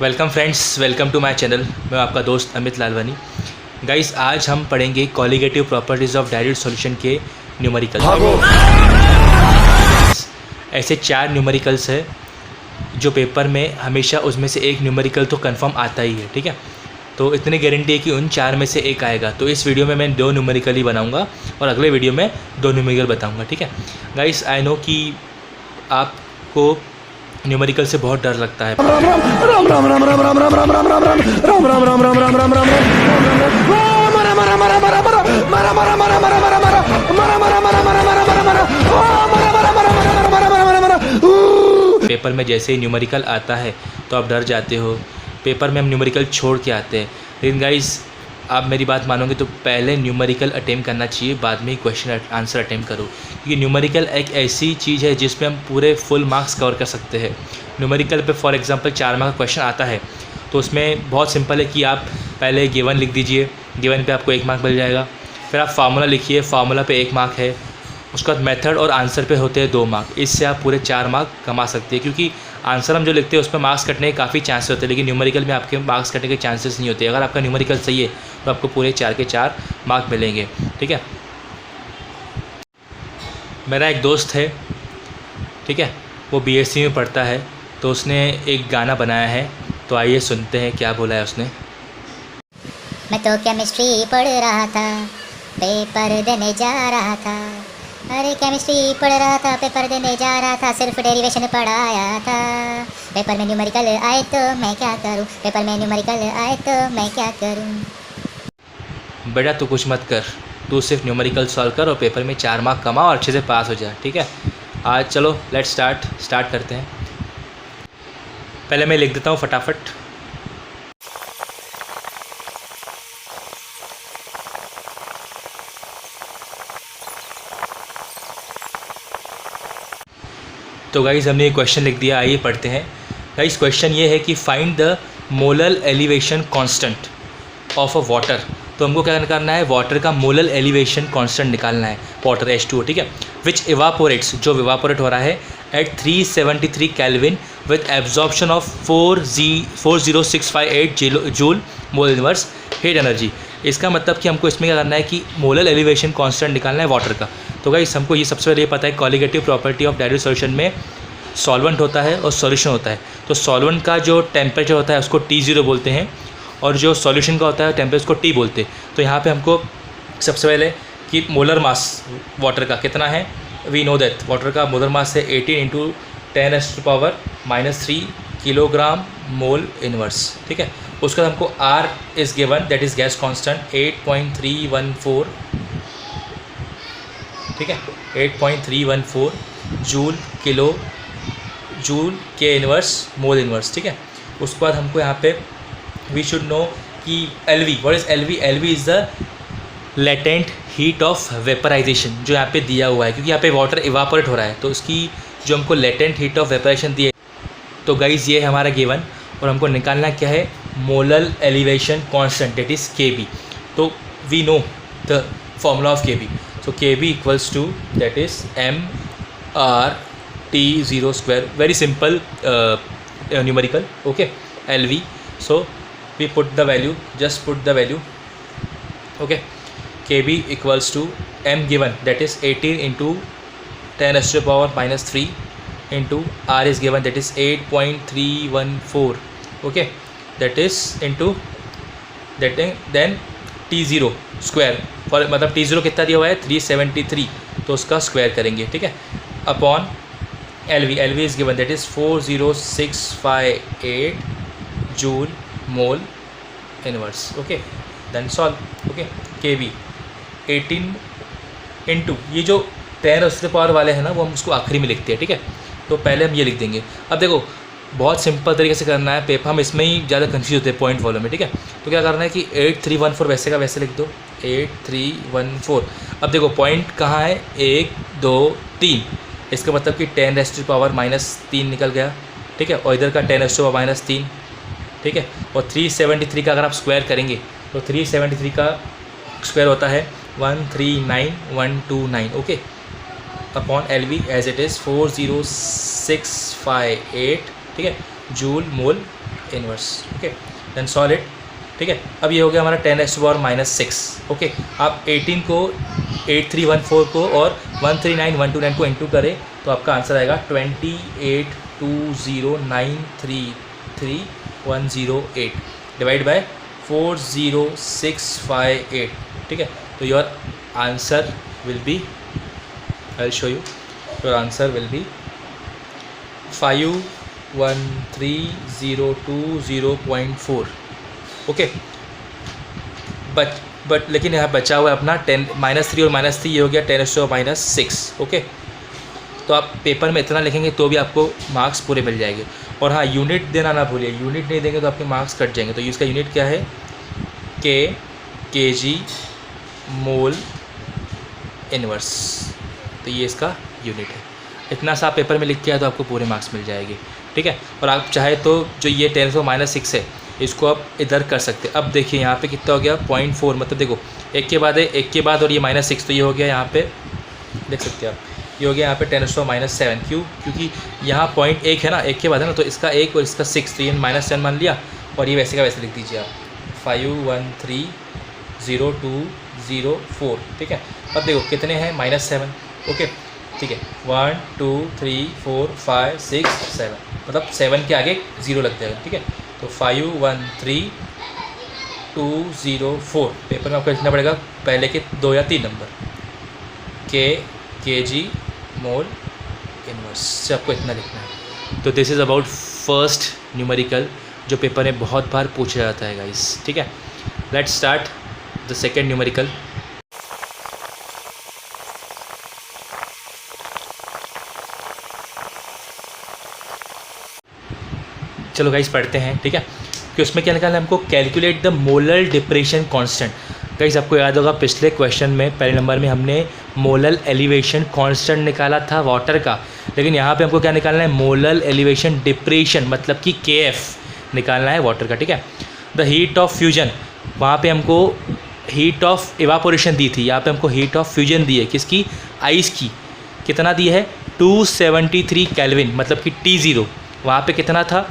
Welcome friends, welcome to my channel. मैं आपका दोस्त अमित लालवानी। गाइस, आज हम पढ़ेंगे colligative properties of direct solution के न्यूमेरिकल। ऐसे 4 न्यूमेरिकल्स है जो पेपर में हमेशा उसमें से एक न्यूमेरिकल तो कंफर्म आता ही है, ठीक है। तो इतनी गारंटी है कि उन 4 में से एक आएगा। तो इस वीडियो में मैं 2 न्यूमेरिकल ही बनाऊंगा और अगले वीडियो में 2 न्यूमेरिकल बताऊंगा, ठीक है। गाइस, आई नो कि आपको न्यूमेरिकल से बहुत डर लगता है, पेपर में जैसे ही न्यूमेरिकल आता है तो आप डर जाते हो। पेपर में हम न्यूमेरिकल छोड़ के आते हैं। लेकिन गाइस, आप मेरी बात मानोगे तो पहले न्यूमेरिकल अटेम्प्ट करना चाहिए, बाद में ही क्वेश्चन आंसर अटेम्प्ट करो, क्योंकि न्यूमेरिकल एक ऐसी चीज़ है जिसमें हम पूरे फुल मार्क्स कवर कर सकते हैं। न्यूमेरिकल पे फॉर एग्जांपल 4 मार्क्स का क्वेश्चन आता है तो उसमें बहुत सिंपल है कि आप पहले गिवन लिख दीजिए, गिवन पे आपको 1 मार्क मिल जाएगा। फिर आप फार्मूला लिखिए, फार्मूला पे 1 मार्क है। उसके बाद मेथड और आंसर पे होते हैं 2 मार्क। इससे आप पूरे 4 मार्क कमा सकते हैं, क्योंकि आंसर हम जो लिखते हैं उस पर मार्क्स कटने के काफ़ी चांसेस होते हैं, लेकिन न्यूमेरिकल में आपके मार्क्स कटने के चांसेस नहीं होते। अगर आपका न्यूमेरिकल सही है तो आपको पूरे 4 के 4 मार्क मिलेंगे, ठीक है। मेरा एक दोस्त है, ठीक है, वो बीएससी में पढ़ता है, तो उसने एक गाना बनाया है। तो आइए सुनते हैं क्या बोला है उसने। मैं तो केमिस्ट्री पढ़ रहा था, पेपर देने जा रहा था। अरे केमिस्ट्री पढ़ रहा था, पेपर देने जा रहा था, सिर्फ डेरिवेशन पढ़ाया था। पेपर में न्यूमेरिकल आए तो मैं क्या करूं, पेपर में न्यूमेरिकल आए तो मैं क्या करूं। बेटा तू कुछ मत कर, तू सिर्फ न्यूमेरिकल सॉल्व कर और पेपर में 4 मार्क कमा और अच्छे से पास हो जाए, ठीक है। आज चलो लेट्स स्टार्ट करते हैं। पहले मैं लिख देता हूँ फटाफट। तो गाइस, हमने ये क्वेश्चन लिख दिया, आइए पढ़ते हैं। गाइस, क्वेश्चन ये है कि find the molar elevation constant of a water. तो हमको क्या करना है, वाटर का मोलर एलिवेशन कांस्टेंट निकालना है, वाटर H2O, ठीक है। विच इवापोरेट्स, जो इवापोरेट हो रहा है at 373 kelvin with absorption of 40658 joule mole inverse heat energy. इसका मतलब कि हमको इसमें क्या करना है कि मोलर एलिवेशन कांस्टेंट निकालना है वाटर का। तो गाइस, हमको ये सबसे पहले ये पता है colligative property of direct solution में सॉल्वेंट होता है और सॉल्यूशन होता है। तो सॉल्वेंट का जो टेम्परेचर होता है उसको T0 बोलते हैं, और जो सॉल्यूशन का होता है टेम्परेचर को T बोलते हैं। तो यहाँ पे हमको सबसे पहले कि मोलर मास वाटर का कितना है, वी नो दैट वाटर का मोलर मास है 18 × 10⁻³ किलोग्राम मोल इनवर्स, ठीक है। उसका हमको R is given, that is gas constant 8.314, ठीक है, 8.314 जूल के इनवर्स मोल इनवर्स, ठीक है। उसके बाद हमको यहाँ पे वी शुड नो कि LV, what is LV? LV is the latent heat of vaporization, जो यहाँ पे दिया हुआ है, क्योंकि यहाँ पे वाटर इवापोरेट हो रहा है तो उसकी जो हमको लेटेंट हीट ऑफ वेपरेशन दी है। तो गाइज, ये है हमारा गिवन और हमको निकालना क्या है, molar elevation constant, that is KB। तो we know the formula of KB। So KB equals to, that is mRT02, very simple numerical, okay, LV. So we put the value, just put the value, okay. KB equals to M given, that is 18 × 10⁻³ into R is given, that is 8.314, okay, that is into that, then T0 square, for मतलब T0 कितना दिया हुआ है 373, तो उसका square करेंगे, ठीक है, upon LV is given, that is 40658 joule mole inverse, okay, then solve, okay. KB 18 into ये जो 10⁻³ वाले हैं ना, वो हम उसको आखिरी में लिखते हैं, ठीक है। तो पहले हम ये लिख देंगे। अब देखो, बहुत सिंपल तरीके से करना है, पेपर हम इसमें ही ज़्यादा कंफ्यूज होते हैं पॉइंट फॉलो में, ठीक है। तो क्या करना है कि 8314 वैसे का वैसे लिख दो, 8314। अब देखो पॉइंट कहाँ है, 1 2 3, इसका मतलब कि 10⁻³ -3 निकल गया, ठीक है, और इधर का 10⁻³ ठीक है। और 373 का अगर आप स्क्वायर करेंगे तो 373 का स्क्वायर होता है 139129, okay, upon LV as it is 40658, ठीक है, joule mole inverse. Okay, then solve it. ठीक है, अब ये हो गया हमारा 10⁻⁻6। ओके, आप 18 को 8314 को और 139129 को इंटू करें तो आपका आंसर आएगा 2820933108 डिवाइड बाय 40658। ठीक है, तो your answer will be, I will show you, your answer will be 513,020.4। Okay, but लेकिन यहाँ बचा हुआ है अपना 10 -3 और -3, ये हो गया 10⁻⁻6। ओके, तो आप पेपर में इतना लिखेंगे तो भी आपको मार्क्स पूरे मिल जाएंगे। और हाँ, यूनिट देना ना भूलिए, यूनिट नहीं देंगे तो आपके मार्क्स कट जाएंगे। तो इसका यूनिट क्या है, kg मोल इनवर्स, तो ये इसका यूनिट है। इतना सा आप पेपर में लिख के आए तो आपको पूरे मार्क्स मिल जाएंगे। ठीक है, और आप चाहे तो जो ये 10⁻⁻6 है इसको आप इधर कर सकते हैं। अब देखिए यहाँ पे कितना हो गया 0.4, मतलब देखो एक के बाद है, एक के बाद और ये -6, तो ये हो गया यहाँ पे, देख सकते हैं आप, ये हो गया यहाँ पे 10⁻⁷। क्यों? क्योंकि यहाँ 0.1 है ना, एक के बाद है ना, तो इसका 1 और इसका 6, तो ये -10 मान लिया और ये वैसे का वैसे लिख दीजिए आप 5130204। ठीक है, अब देखो कितने हैं, -7। ओके, ठीक है, 1 2 3 4 5 6 7, मतलब 7 के आगे 0 लग जाएगा। ठीक है, तो 513,204 पेपर में आपको लिखना पड़ेगा पहले के 2 या 3 नंबर, kg मोल इनवर्स से आपको इतना लिखना है। तो this is about first numerical जो पेपर में बहुत बार पूछा जाता है गाइस। ठीक है, let's start the second numerical. चलो गाइस पढ़ते हैं। ठीक है, कि उसमें क्या निकालना है हमको, calculate the molar depression constant. Guys आपको याद होगा पिछले क्वेश्चन में पहले नंबर में हमने मोलर एलिवेशन कांस्टेंट निकाला था वाटर का, लेकिन यहाँ पे हमको क्या निकालना है, मोलर एलिवेशन डिप्रेशन, मतलब कि KF निकालना है वाटर का। ठीक है, द हीट ऑफ फ्यूजन, वहाँ पे हमको हीट ऑफ इवापोरेशन दी थी, यहाँ पे हमको हीट ऑफ फ्यूजन दी है, किसकी, आइस की। कितना दी है, 273 केल्विन, मतलब कि T0 वहाँ पे कितना था,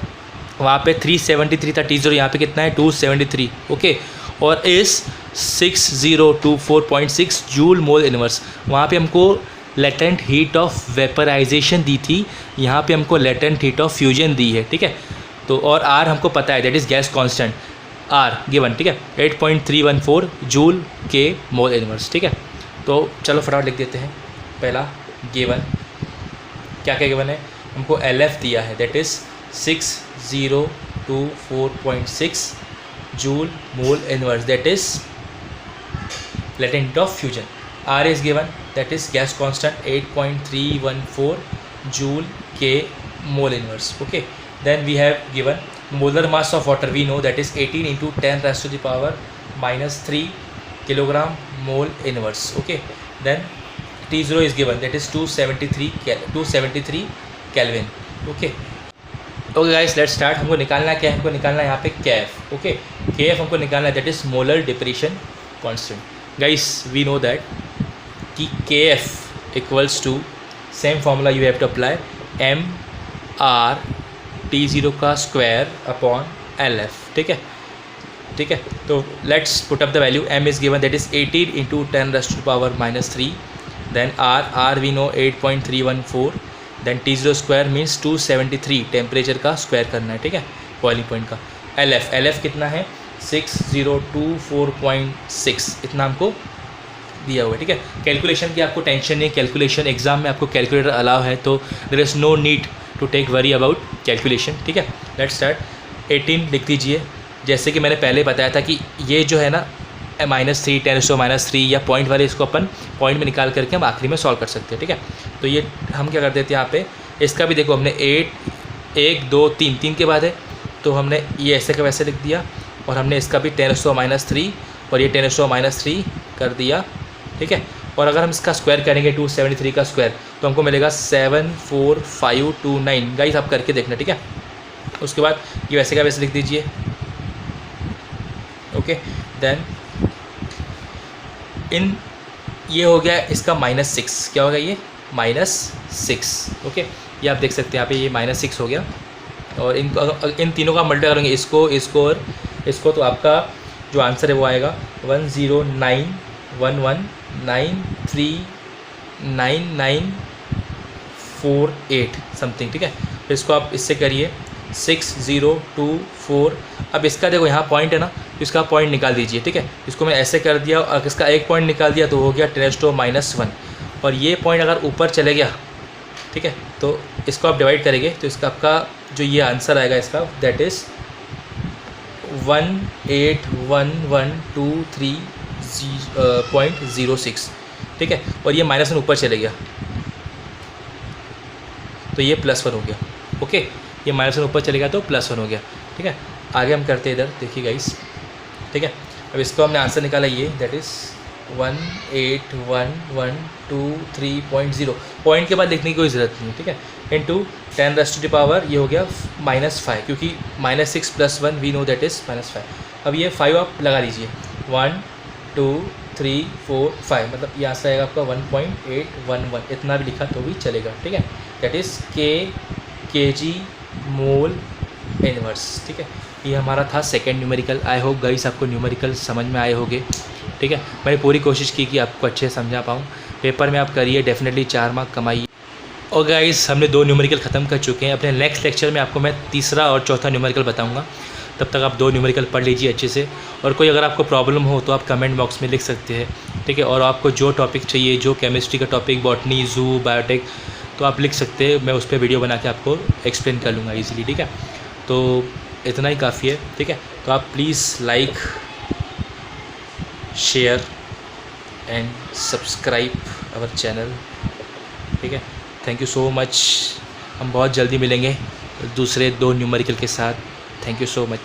वहाँ पे 373 था, T0 यहाँ पे कितना है 273। ओके, और इस 6024.6 जूल मोल इनवर्स, वहाँ पे हमको लेटेंट हीट ऑफ वेपराइजेशन दी थी, यहाँ पे हमको लेटेंट हीट ऑफ फ्यूजन दी है। ठीक है, तो और R हमको पता है, that is gas constant, R given. ठीक है, 8.314 जूल के मोल इनवर्स। ठीक है, तो चलो फटाफट लिख देते हैं। पहला गिवन, क्या क्या गिवन है, हमको LF दिया है, that is 6024.6 joule mole inverse, that is latent of fusion. R is given, that is gas constant 8.314 joule K mole inverse. Okay, then we have given molar mass of water, we know that is 18 into 10 raised to the power -3 kilogram mole inverse. Okay, then T0 is given, that is 273 Kelvin. Okay, okay guys let's start. हमको निकालना क्या है, हमको निकालना है यहाँ पे KF। Okay, KF हमको निकालना है, that is molar depression constant. Guys we know that कि KF equals to, same formula you have to apply, MR T0 का स्क्वायर अपॉन LF। ठीक है, ठीक है, तो let's put up the value. M is given, that is 18 into 10 raised to the power -3, then R we know 8.314, then T0 square means 273 temperature का square करना है। ठीक है, बॉइलिंग पॉइंट का। LF कितना है, 6024.6, इतना हमको दिया हुआ है। ठीक है, कैलकुलेशन की आपको टेंशन नहीं, कैलकुलेशन एग्जाम में आपको कैलकुलेटर अलाउ है, तो there is no need to take worry about calculation. ठीक है, लेट्स स्टार्ट। 18 लिख दीजिए। जैसे कि मैंने पहले बताया था कि ये जो है ना -3 10⁻³ या पॉइंट वाले, इसको अपन पॉइंट में निकाल करके हम आखिरी में सॉल्व कर सकते हैं। ठीक है, तो ये हम क्या करते थे यहाँ पे, इसका भी देखो हमने 8 1 2 3 के बाद है, तो हमने ये ऐसे का वैसे लिख दिया, और हमने इसका भी 10⁻³ और ये 10⁻³ कर दिया। ठीक है, और अगर हम इसका स्क्वायर करेंगे 273 का स्क्वायर, तो हमको मिलेगा 74529। गाइस आप करके देखना। ठीक है, उसके बाद ये वैसे का वैसे लिख दीजिए। ओके, देन इन ये हो गया इसका -6, क्या होगा ये -6। ओके, ये आप देख सकते हैं यहाँ पे ये -6 हो गया, और इन तीनों का मल्टीप्लाई करेंगे, इसको और इसको, तो आपका जो आंसर है वो आएगा 10911939948 समथिंग, ठीक है। फिर इसको आप इससे करिए 6024। अब इसका देखो यहाँ पॉइंट है ना, तो इसका पॉइंट निकाल दीजिए, ठीक है। इसको मैं ऐसे कर दिया और इसका एक पॉइंट निकाल दिया तो हो गया 10⁻⁻1। और ये पॉइंट अगर ऊपर चले गया, ठीक है, तो इसको आप डिवाइड करेंगे तो इसका आपका जो ये आंसर आएगा इसका, दैट इज़ 1811230.06, ठीक है। और ये -1 ऊपर चले गया तो ये +1 हो गया, ओके। ये -1 ऊपर चलेगा तो +1 हो गया, ठीक है। आगे हम करते हैं इधर, देखिए गाइस, ठीक है। अब इसको हमने आंसर निकाला, ये दैट इज़ 1811230. पॉइंट के बाद लिखने की कोई ज़रूरत नहीं है, ठीक है। इंटू 10⁻⁻, ये हो गया -5, क्योंकि -6 + 1 वी नो दैट इज़ -5। अब ये 5 आप लगा लीजिए, 1 2 3 4 5, मतलब ये आंसर आएगा आपका 1.811। इतना भी लिखा तो भी चलेगा, ठीक है। That is kg mole inverse, ठीक है। ये हमारा था second numerical. I hope guys आपको न्यूमेरिकल समझ में आए होंगे, ठीक है। मैंने पूरी कोशिश की कि आपको अच्छे से समझा पाऊँ। पेपर में आप करिए, डेफिनेटली 4 मार्क कमाइए। और गाइस हमने 2 न्यूमेरिकल ख़त्म कर चुके हैं। अपने नेक्स्ट लेक्चर में आपको मैं तीसरा और चौथा न्यूमेरिकल बताऊंगा। तब तक आप 2 न्यूमेरिकल पढ़ लीजिए अच्छे से। और कोई अगर आपको प्रॉब्लम हो तो आप कमेंट बॉक्स में लिख सकते हैं, ठीक है। और आपको जो टॉपिक चाहिए, जो केमिस्ट्री का टॉपिक, बॉटनी, जू, बायोटेक, तो आप लिख सकते हैं। मैं उस पर वीडियो बना के आपको एक्सप्लेन कर लूँगा ईजिली, ठीक है। तो इतना ही काफ़ी है, ठीक है। तो आप please like, share and subscribe our channel, ठीक है। Thank you so much. हम बहुत जल्दी मिलेंगे दूसरे 2 न्यूमेरिकल के साथ। Thank you so much.